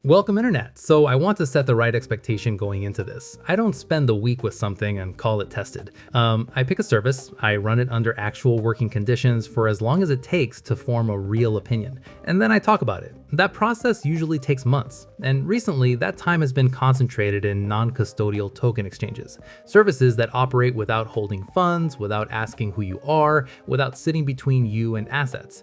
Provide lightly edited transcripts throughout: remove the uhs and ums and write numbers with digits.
Welcome Internet. So I want to set the right expectation going into this. I don't spend the week with something and call it tested. I pick a service, I run it under actual working conditions for as long as it takes to form a real opinion, and then I talk about it. That process usually takes months, and recently that time has been concentrated in non-custodial token exchanges, services that operate without holding funds, without asking who you are, without sitting between you and assets.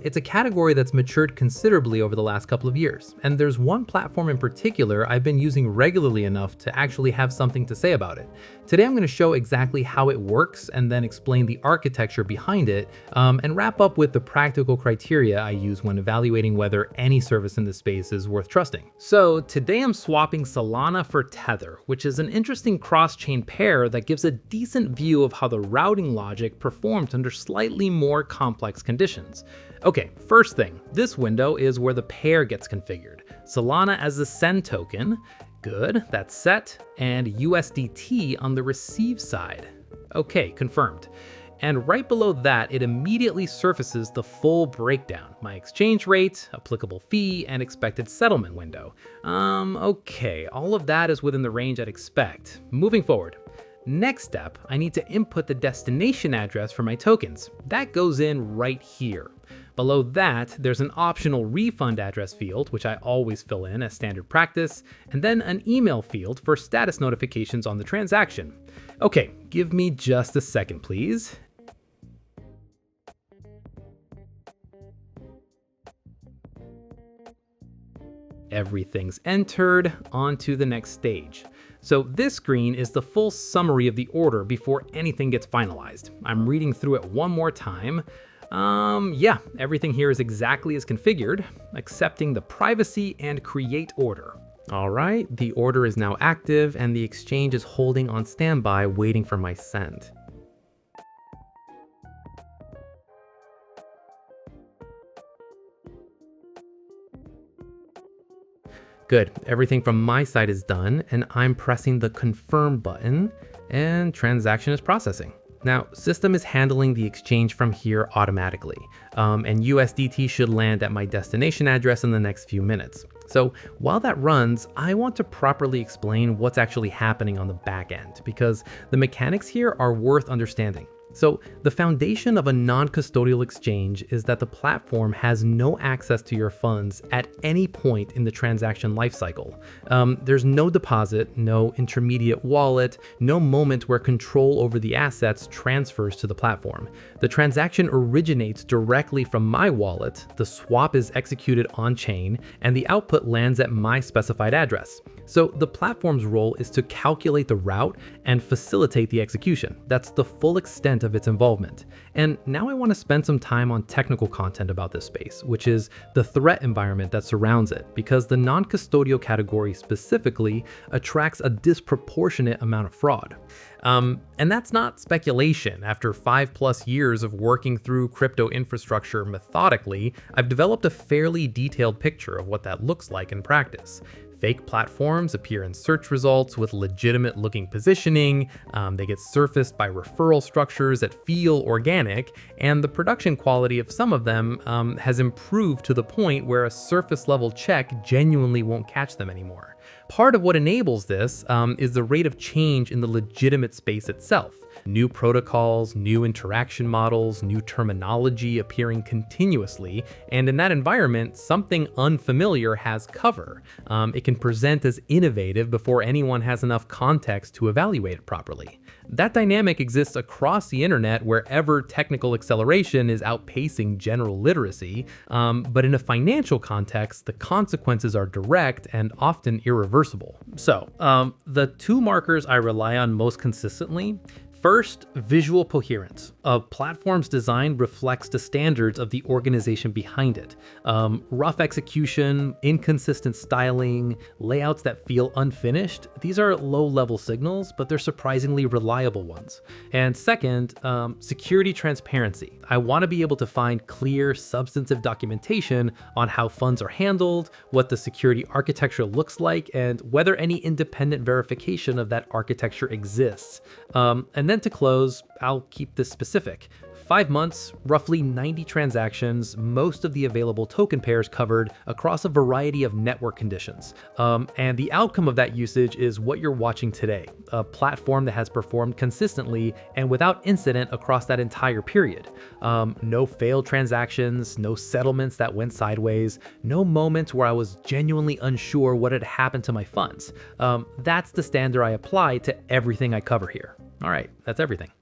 It's a category that's matured considerably over the last couple of years, and there's one platform in particular I've been using regularly enough to actually have something to say about it. Today I'm going to show exactly how it works and then explain the architecture behind it, and wrap up with the practical criteria I use when evaluating whether any service in this space is worth trusting. So today I'm swapping Solana for Tether, which is an interesting cross-chain pair that gives a decent view of how the routing logic performed under slightly more complex conditions. Okay, first thing, this window is where the pair gets configured. Solana as the send token, good, that's set, and USDT on the receive side. Okay, confirmed. And right below that, it immediately surfaces the full breakdown, my exchange rate, applicable fee, and expected settlement window. Okay, all of that is within the range I'd expect. Moving forward. Next step, I need to input the destination address for my tokens. That goes in right here. Below that, there's an optional refund address field, which I always fill in as standard practice, and then an email field for status notifications on the transaction. Okay, give me just a second, please. Everything's entered, on to the next stage. So this screen is the full summary of the order before anything gets finalized. I'm reading through it one more time. Yeah, everything here is exactly as configured, accepting the privacy and create order. All right, the order is now active and the exchange is holding on standby waiting for my send. Good, everything from my side is done and I'm pressing the confirm button and transaction is processing. Now, system is handling the exchange from here automatically, and USDT should land at my destination address in the next few minutes. So while that runs, I want to properly explain what's actually happening on the back end because the mechanics here are worth understanding. So the foundation of a non-custodial exchange is that the platform has no access to your funds at any point in the transaction lifecycle. There's no deposit, no intermediate wallet, no moment where control over the assets transfers to the platform. The transaction originates directly from my wallet, the swap is executed on-chain, and the output lands at my specified address. So the platform's role is to calculate the route and facilitate the execution. That's the full extent of its involvement. And now I want to spend some time on technical content about this space, which is the threat environment that surrounds it, because the non-custodial category specifically attracts a disproportionate amount of fraud. And that's not speculation. After 5+ years of working through crypto infrastructure methodically, I've developed a fairly detailed picture of what that looks like in practice. Fake platforms appear in search results with legitimate looking positioning, they get surfaced by referral structures that feel organic, and the production quality of some of them has improved to the point where a surface level check genuinely won't catch them anymore. Part of what enables this is the rate of change in the legitimate space itself. New protocols, new interaction models, new terminology appearing continuously, and in that environment, something unfamiliar has cover. It can present as innovative before anyone has enough context to evaluate it properly. That dynamic exists across the internet wherever technical acceleration is outpacing general literacy, but in a financial context, the consequences are direct and often irreversible. So, the two markers I rely on most consistently. First, visual coherence. A platform's design reflects the standards of the organization behind it. Rough execution, inconsistent styling, layouts that feel unfinished, these are low-level signals, but they're surprisingly reliable ones. And second, security transparency. I want to be able to find clear, substantive documentation on how funds are handled, what the security architecture looks like, and whether any independent verification of that architecture exists. And then to close, I'll keep this specific. 5 months, roughly 90 transactions, most of the available token pairs covered across a variety of network conditions. And the outcome of that usage is what you're watching today, a platform that has performed consistently and without incident across that entire period. No failed transactions, no settlements that went sideways, no moments where I was genuinely unsure what had happened to my funds. That's the standard I apply to everything I cover here. All right, that's everything.